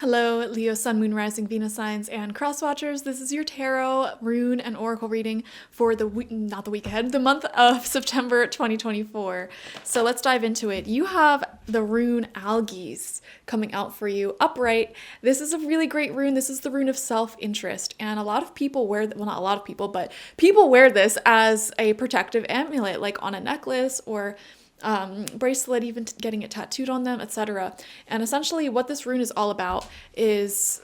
Hello, Leo, Sun, Moon, Rising, Venus signs, and cross watchers. This is your tarot, rune, and oracle reading for the week, not the week ahead, the month of September 2024. So let's dive into it. You have the rune Algies coming out for you upright. This is a really great rune. This is the rune of self-interest, and a lot of people wear, well, not a lot of people, but people wear this as a protective amulet, like on a necklace or bracelet, even getting it tattooed on them, etc. And essentially what this rune is all about is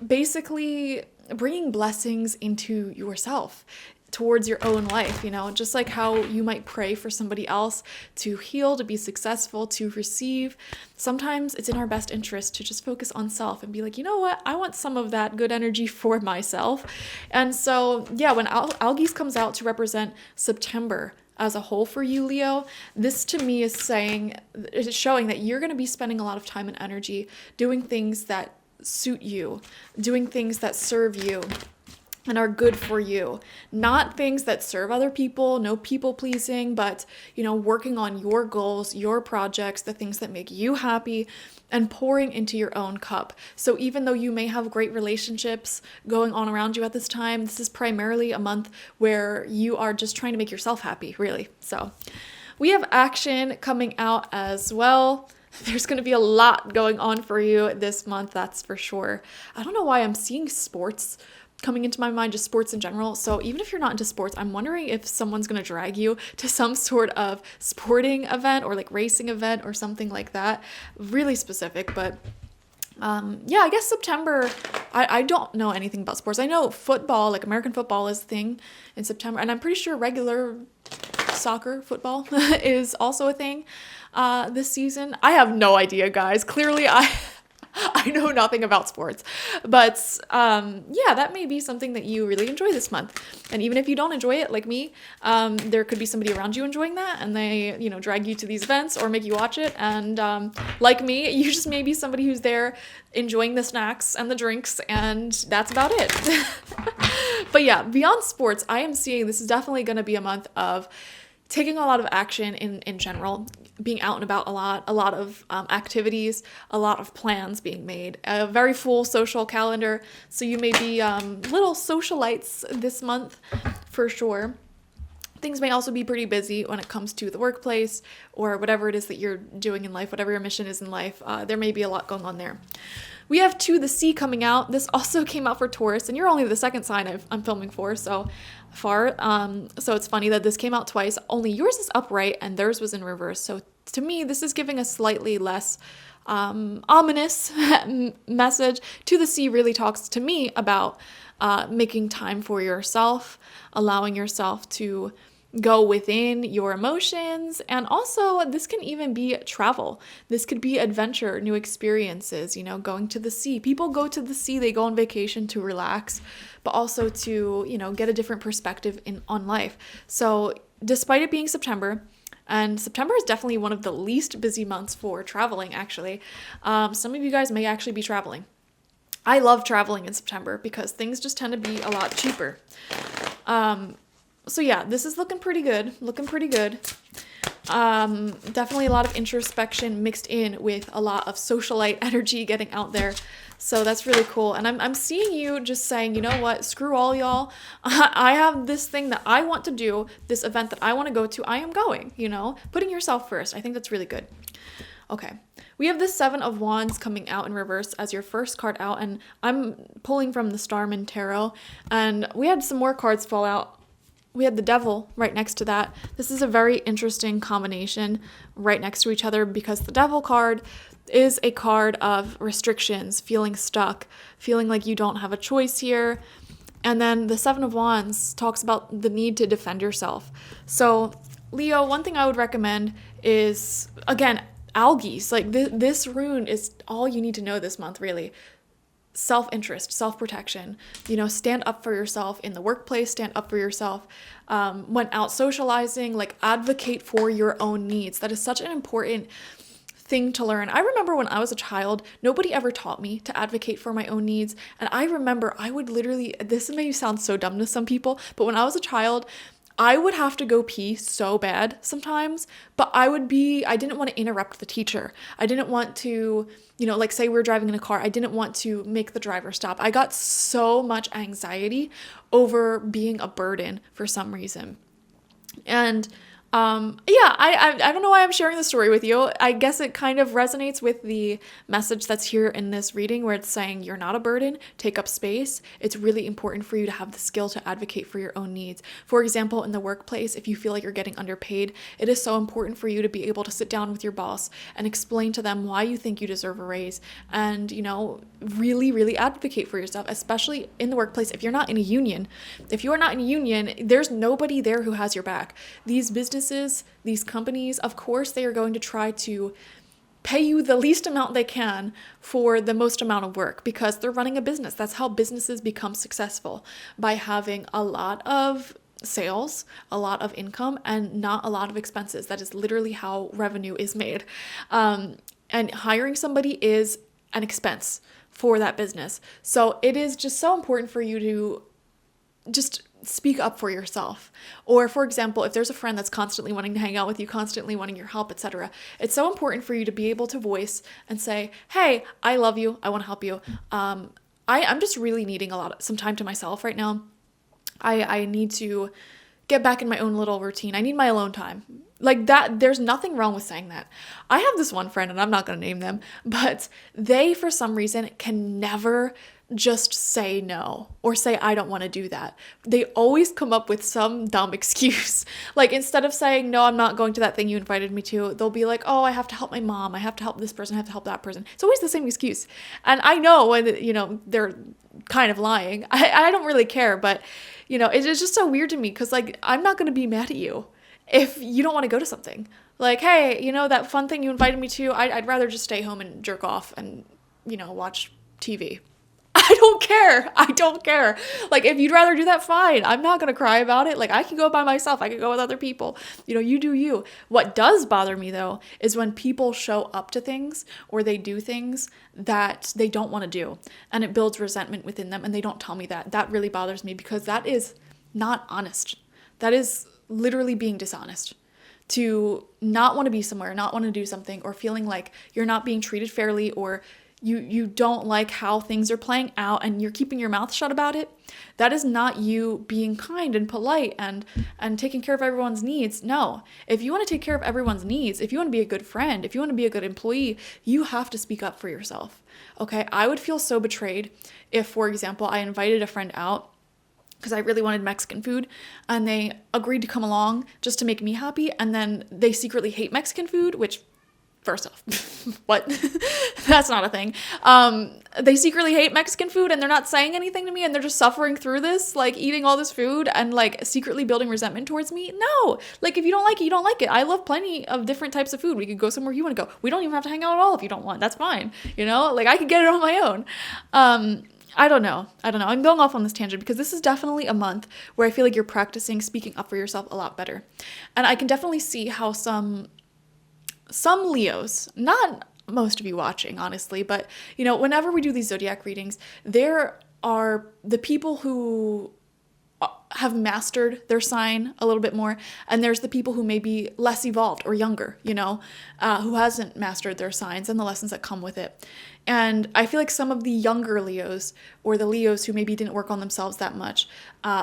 basically bringing blessings into yourself towards your own life, just like how you might pray for somebody else to heal, to be successful, to receive. Sometimes it's in our best interest to just focus on self and be like, you know what, I want some of that good energy for myself. And so yeah, when Algies comes out to represent September as a whole for you, Leo, this to me is showing that you're going to be spending a lot of time and energy doing things that suit you, doing things that serve you and are good for you, not things that serve other people, no people pleasing, but working on your goals, your projects, the things that make you happy, and pouring into your own cup. So even though you may have great relationships going on around you at this time, this is primarily a month where you are just trying to make yourself happy, really. So we have action coming out as well. There's going to be a lot going on for you this month, that's for sure. I don't know why I'm seeing sports coming into my mind, just sports in general. So even if you're not into sports, I'm wondering if someone's going to drag you to some sort of sporting event or like racing event or something like that. Really specific, but yeah, I guess September, I don't know anything about sports. I know football, like American football is a thing in September, and I'm pretty sure regular soccer, football is also a thing this season. I have no idea, guys. Clearly, I know nothing about sports, but yeah, that may be something that you really enjoy this month. And even if you don't enjoy it, like me, there could be somebody around you enjoying that, and they, drag you to these events or make you watch it. And like me, you just may be somebody who's there enjoying the snacks and the drinks, and that's about it. But yeah, beyond sports, I am seeing this is definitely going to be a month of taking a lot of action in general, being out and about a lot of activities, a lot of plans being made, a very full social calendar. So you may be little socialites this month for sure. Things may also be pretty busy when it comes to the workplace or whatever it is that you're doing in life, whatever your mission is in life. There may be a lot going on there. We have To the Sea coming out. This also came out for Taurus, and you're only the second sign I'm filming for so far. So it's funny that this came out twice. Only yours is upright and theirs was in reverse. So to me, this is giving a slightly less ominous message. To the Sea really talks to me about making time for yourself, allowing yourself to go within your emotions. And also this can even be travel. This could be adventure, new experiences, going to the sea. People go to the sea, they go on vacation to relax, but also to, get a different perspective on life. So despite it being September, and September is definitely one of the least busy months for traveling, actually. Some of you guys may actually be traveling. I love traveling in September because things just tend to be a lot cheaper. So yeah, this is looking pretty good. Definitely a lot of introspection mixed in with a lot of socialite energy getting out there. So that's really cool. And I'm seeing you just saying, you know what, screw all y'all. I have this thing that I want to do, this event that I want to go to. I am going, putting yourself first. I think that's really good. Okay. We have the Seven of Wands coming out in reverse as your first card out. And I'm pulling from the Starman Tarot. And we had some more cards fall out. We had the Devil right next to that. This is a very interesting combination right next to each other because the Devil card is a card of restrictions, feeling stuck, feeling like you don't have a choice here. And then the Seven of Wands talks about the need to defend yourself. So, Leo, one thing I would recommend is, again, Algies. Like this rune is all you need to know this month, really. Self-interest, self-protection, stand up for yourself in the workplace, stand up for yourself when out socializing, like advocate for your own needs. That is such an important thing to learn. I remember when I was a child, nobody ever taught me to advocate for my own needs. And I remember I would literally, this may sound so dumb to some people, but when I was a child, I would have to go pee so bad sometimes, but I didn't want to interrupt the teacher. I didn't want to, like say we're driving in a car, I didn't want to make the driver stop. I got so much anxiety over being a burden for some reason. And I don't know why I'm sharing this story with you. I guess it kind of resonates with the message that's here in this reading, where it's saying you're not a burden, take up space. It's really important for you to have the skill to advocate for your own needs. For example, in the workplace, if you feel like you're getting underpaid, it is so important for you to be able to sit down with your boss and explain to them why you think you deserve a raise, and, really, really advocate for yourself, especially in the workplace. If you're not in a union, there's nobody there who has your back. These businesses, these companies, of course, they are going to try to pay you the least amount they can for the most amount of work, because they're running a business. That's how businesses become successful, by having a lot of sales, a lot of income, and not a lot of expenses. That is literally how revenue is made. And hiring somebody is an expense for that business. So it is just so important for you to just speak up for yourself. Or for example, if there's a friend that's constantly wanting to hang out with you, constantly wanting your help, etc., it's so important for you to be able to voice and say, hey, I love you, I want to help you. I'm just really needing some time to myself right now. I need to get back in my own little routine. I need my alone time. Like that, there's nothing wrong with saying that. I have this one friend, and I'm not going to name them, but they, for some reason, can never just say no or say, I don't want to do that. They always come up with some dumb excuse. Like, instead of saying, no, I'm not going to that thing you invited me to, they'll be like, oh, I have to help my mom. I have to help this person. I have to help that person. It's always the same excuse. And I know when, they're kind of lying. I don't really care, but, it's just so weird to me, because, like, I'm not going to be mad at you if you don't want to go to something. Like, hey, that fun thing you invited me to, I'd rather just stay home and jerk off and, watch TV. I don't care. Like, if you'd rather do that, fine. I'm not going to cry about it. Like, I can go by myself. I can go with other people. You do you. What does bother me, though, is when people show up to things or they do things that they don't want to do, and it builds resentment within them, and they don't tell me that. That really bothers me, because that is not honest. That is literally being dishonest. To not want to be somewhere, not want to do something, or feeling like you're not being treated fairly, or you don't like how things are playing out and you're keeping your mouth shut about it. That is not you being kind and polite and taking care of everyone's needs. No. If you want to take care of everyone's needs, if you want to be a good friend, if you want to be a good employee, you have to speak up for yourself. Okay? I would feel so betrayed if, for example, I invited a friend out because I really wanted Mexican food, and they agreed to come along just to make me happy, and then they secretly hate Mexican food, which, first off, what? That's not a thing. They secretly hate Mexican food, and they're not saying anything to me, and they're just suffering through this, like eating all this food and like secretly building resentment towards me. No, like, if you don't like it, you don't like it. I love plenty of different types of food. We could go somewhere you want to go. We don't even have to hang out at all if you don't want. That's fine. Like, I could get it on my own. I don't know. I'm going off on this tangent because this is definitely a month where I feel like you're practicing speaking up for yourself a lot better. And I can definitely see how some Leos, not most of you watching, honestly, but, whenever we do these zodiac readings, there are the people who have mastered their sign a little bit more, and there's the people who may be less evolved or younger, who hasn't mastered their signs and the lessons that come with it. And I feel like some of the younger Leos, or the Leos who maybe didn't work on themselves that much,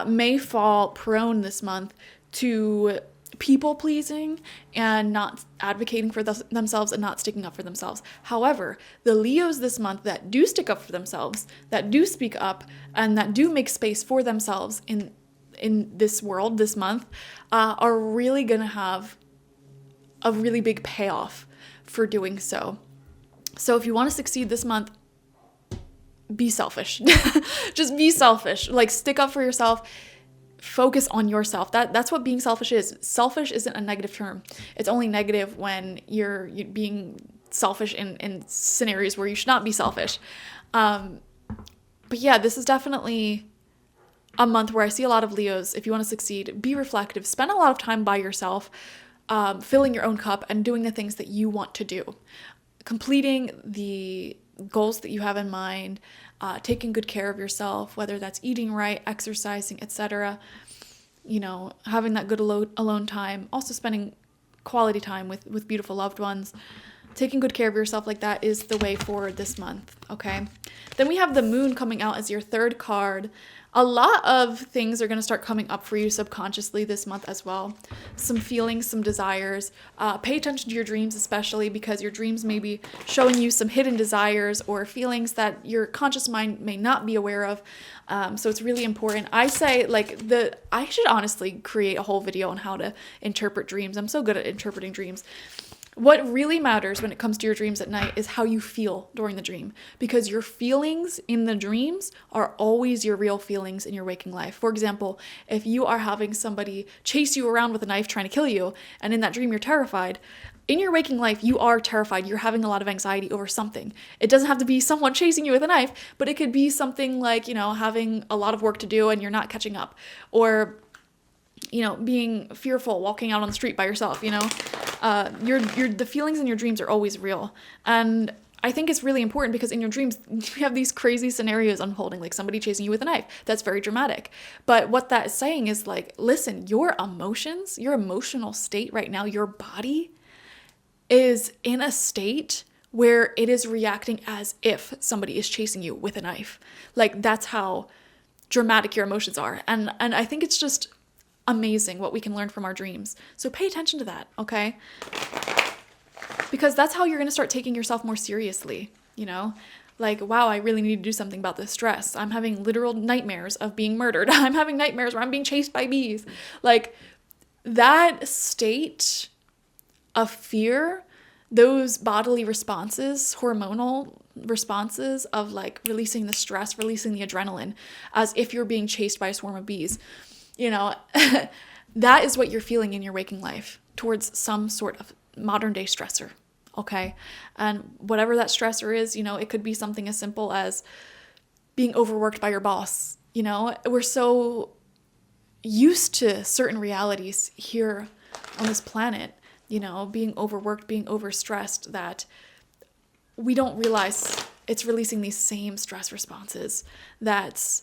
may fall prone this month to people pleasing and not advocating for themselves and not sticking up for themselves. However, the Leos this month that do stick up for themselves, that do speak up, and that do make space for themselves in this world this month, are really gonna have a really big payoff for doing so. So if you want to succeed this month, be selfish. Just be selfish. Like, stick up for yourself. Focus on yourself. That's what being selfish is. Selfish isn't a negative term. It's only negative when you're being selfish in scenarios where you should not be selfish. But yeah, this is definitely a month where I see a lot of Leos. If you want to succeed, be reflective. Spend a lot of time by yourself, filling your own cup and doing the things that you want to do. Completing the goals that you have in mind, taking good care of yourself, whether that's eating right, exercising, etc. having that good alone time, also spending quality time with beautiful loved ones, taking good care of yourself, like that is the way forward this month, okay? Then we have the moon coming out as your third card. A lot of things are going to start coming up for you subconsciously this month as well. Some feelings, some desires. Pay attention to your dreams, especially because your dreams may be showing you some hidden desires or feelings that your conscious mind may not be aware of. So it's really important. I say I should honestly create a whole video on how to interpret dreams. I'm so good at interpreting dreams. What really matters when it comes to your dreams at night is how you feel during the dream, because your feelings in the dreams are always your real feelings in your waking life. For example, if you are having somebody chase you around with a knife trying to kill you, and in that dream you're terrified, in your waking life, you are terrified. You're having a lot of anxiety over something. It doesn't have to be someone chasing you with a knife, but it could be something like, having a lot of work to do and you're not catching up, or being fearful walking out on the street by yourself. The feelings in your dreams are always real. And I think it's really important because in your dreams, you have these crazy scenarios unfolding, like somebody chasing you with a knife. That's very dramatic. But what that is saying is listen, your emotions, your emotional state right now, your body is in a state where it is reacting as if somebody is chasing you with a knife. That's how dramatic your emotions are. And I think it's just amazing what we can learn from our dreams. So pay attention to that, okay? Because that's how you're going to start taking yourself more seriously, wow, I really need to do something about this stress. I'm having literal nightmares of being murdered. I'm having nightmares where I'm being chased by bees. That state of fear, those bodily responses, hormonal responses of releasing the stress, releasing the adrenaline, as if you're being chased by a swarm of bees, that is what you're feeling in your waking life towards some sort of modern day stressor, okay? And whatever that stressor is, it could be something as simple as being overworked by your boss. We're so used to certain realities here on this planet, being overworked, being overstressed, that we don't realize it's releasing these same stress responses that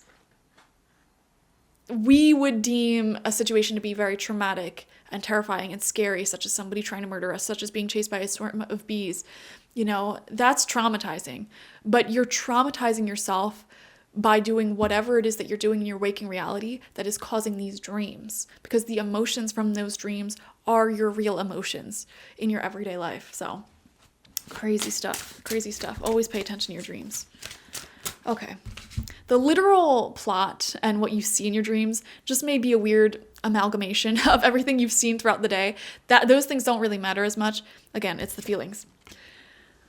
we would deem a situation to be very traumatic and terrifying and scary, such as somebody trying to murder us, such as being chased by a swarm of bees. That's traumatizing. But you're traumatizing yourself by doing whatever it is that you're doing in your waking reality that is causing these dreams, because the emotions from those dreams are your real emotions in your everyday life. So crazy stuff. Always pay attention to your dreams. Okay. The literal plot and what you see in your dreams just may be a weird amalgamation of everything you've seen throughout the day. Those things don't really matter as much. Again, it's the feelings.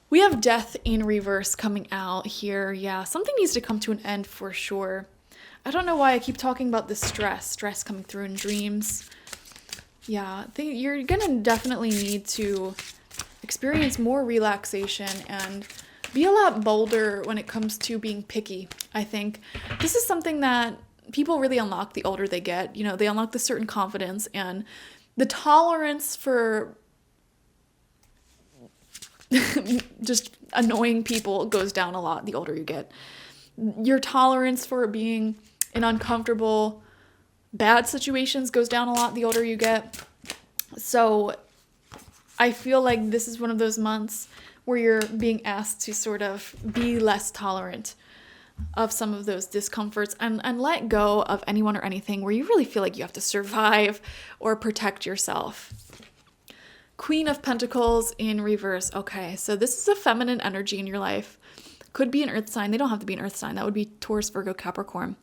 We have death in reverse coming out here. Yeah, something needs to come to an end for sure. I don't know why I keep talking about this stress coming through in dreams. Yeah, you're gonna definitely need to experience more relaxation and be a lot bolder when it comes to being picky. I think this is something that people really unlock the older they get. They unlock the certain confidence, and the tolerance for just annoying people goes down a lot the older you get. Your tolerance for being in uncomfortable, bad situations goes down a lot the older you get. So I feel like this is one of those months where you're being asked to sort of be less tolerant of some of those discomforts and let go of anyone or anything where you really feel like you have to survive or protect yourself. Queen of Pentacles in reverse. Okay, so this is a feminine energy in your life. Could be an earth sign. They don't have to be an earth sign. That would be Taurus, Virgo, Capricorn.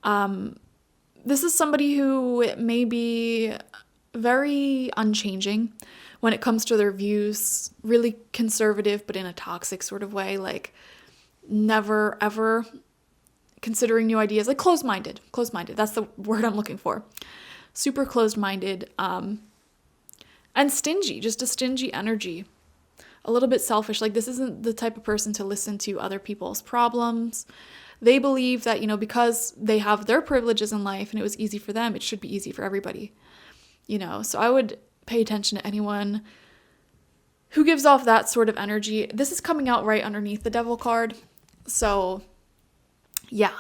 This is somebody who may be very unchanging when it comes to their views, really conservative, but in a toxic sort of way, never ever considering new ideas, closed-minded. That's the word I'm looking for. Super closed-minded, and stingy, just a stingy energy, a little bit selfish. This isn't the type of person to listen to other people's problems. They believe that, because they have their privileges in life and it was easy for them, it should be easy for everybody, so I would pay attention to anyone who gives off that sort of energy. This is coming out right underneath the Devil card. So yeah,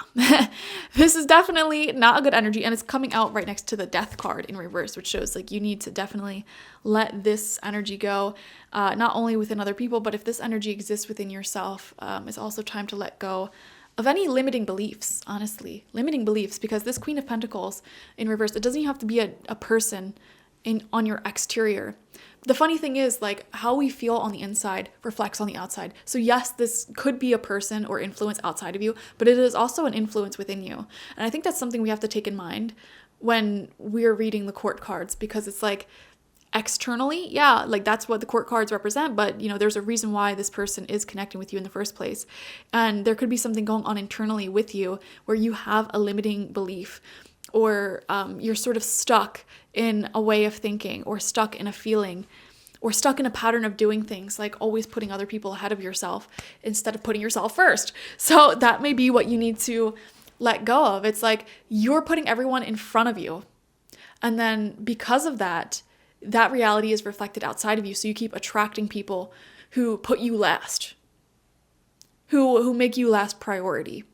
this is definitely not a good energy, and it's coming out right next to the death card in reverse, which shows like you need to definitely let this energy go, not only within other people, but if this energy exists within yourself, it's also time to let go of any limiting beliefs, honestly, limiting beliefs, because this Queen of Pentacles in reverse, it doesn't even have to be a person on your exterior. The funny thing is, like, how we feel on the inside reflects on the outside. So yes, this could be a person or influence outside of you, but it is also an influence within you. And I think that's something we have to take in mind when we're reading the court cards, because it's like, externally, yeah, like that's what the court cards represent, but you know, there's a reason why this person is connecting with you in the first place. And there could be something going on internally with you where you have a limiting belief, or you're sort of stuck in a way of thinking, or stuck in a feeling, or stuck in a pattern of doing things, like always putting other people ahead of yourself instead of putting yourself first. So that may be what you need to let go of. It's like you're putting everyone in front of you, and then because of that, that reality is reflected outside of you. So you keep attracting people who put you last, who make you last priority,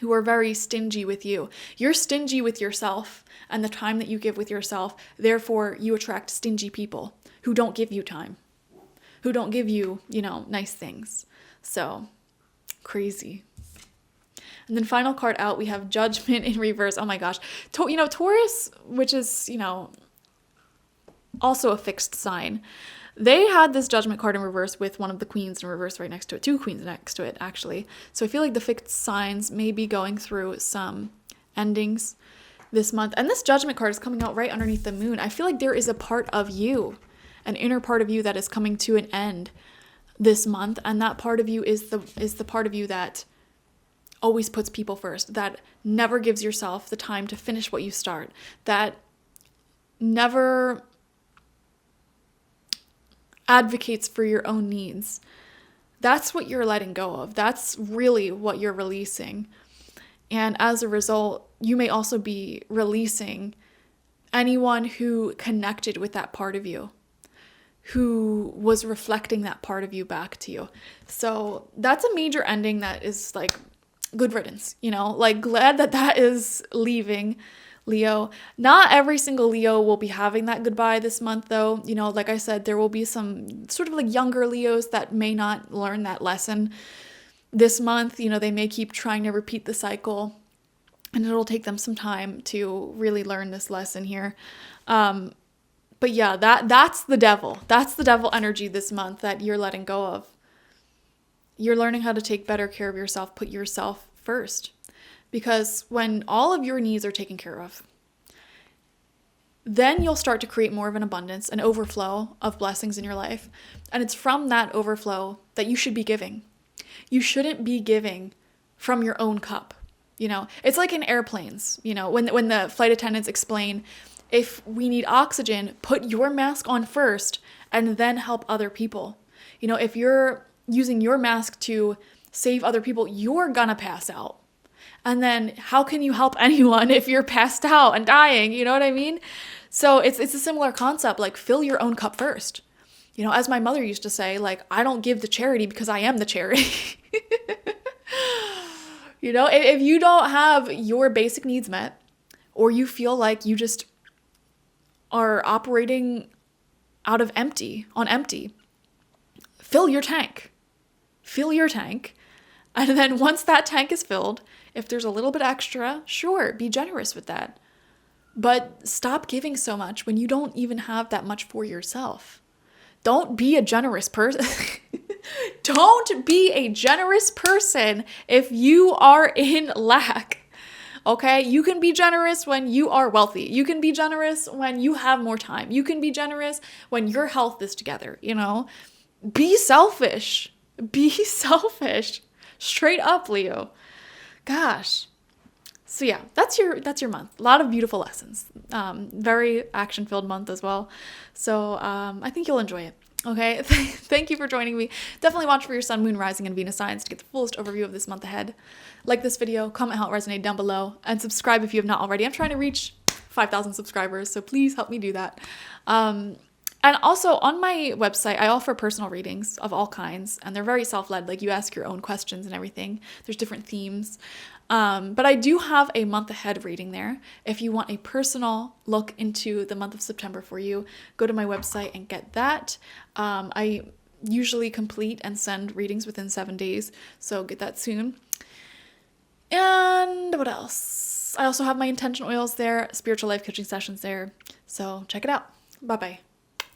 who are very stingy with you. You're stingy with yourself and the time that you give with yourself. Therefore, you attract stingy people who don't give you time, who don't give you, nice things. So crazy. And then final card out, we have Judgment in reverse. Oh my gosh. Taurus, which is, also a fixed sign. They had this Judgment card in reverse with one of the queens in reverse right next to it, two queens next to it, actually. So I feel like the fixed signs may be going through some endings this month. And this Judgment card is coming out right underneath the moon. I feel like there is a part of you, an inner part of you, that is coming to an end this month. And that part of you is the part of you that always puts people first, that never gives yourself the time to finish what you start, that never advocates for your own needs. That's what you're letting go of. That's really what you're releasing. And as a result, you may also be releasing anyone who connected with that part of you, who was reflecting that part of you back to you. So that's a major ending that is like good riddance, like glad that is leaving, Leo. Not every single Leo will be having that goodbye this month, though. Like I said, there will be some sort of like younger Leos that may not learn that lesson this month. They may keep trying to repeat the cycle, and it'll take them some time to really learn this lesson here. But yeah, that's the devil. That's the devil energy this month that you're letting go of. You're learning how to take better care of yourself, put yourself first. Because when all of your needs are taken care of, then you'll start to create more of an abundance, an overflow of blessings in your life. And it's from that overflow that you should be giving. You shouldn't be giving from your own cup. It's like in airplanes, when the flight attendants explain, if we need oxygen, put your mask on first and then help other people. If you're using your mask to save other people, you're gonna pass out. And then how can you help anyone if you're passed out and dying? You know what I mean? So it's a similar concept, like fill your own cup first. As my mother used to say, like, I don't give to charity because I am the charity. If you don't have your basic needs met, or you feel like you just are operating on empty, fill your tank. Fill your tank. And then once that tank is filled, if there's a little bit extra, sure, be generous with that. But stop giving so much when you don't even have that much for yourself. Don't be a generous person. Don't be a generous person if you are in lack. Okay? You can be generous when you are wealthy. You can be generous when you have more time. You can be generous when your health is together, Be selfish. Be selfish. Straight up, Leo. Gosh. So yeah, that's your month. A lot of beautiful lessons. Very action-filled month as well. So I think you'll enjoy it. Okay, thank you for joining me. Definitely watch for your sun, moon, rising, and Venus signs to get the fullest overview of this month ahead. Like this video, comment how it resonated down below, and subscribe if you have not already. I'm trying to reach 5,000 subscribers, so please help me do that. And also on my website, I offer personal readings of all kinds, and they're very self-led. Like you ask your own questions and everything. There's different themes. But I do have a month ahead reading there. If you want a personal look into the month of September for you, go to my website and get that. I usually complete and send readings within 7 days, so get that soon. And what else? I also have my intention oils there, spiritual life coaching sessions there. So check it out. Bye-bye.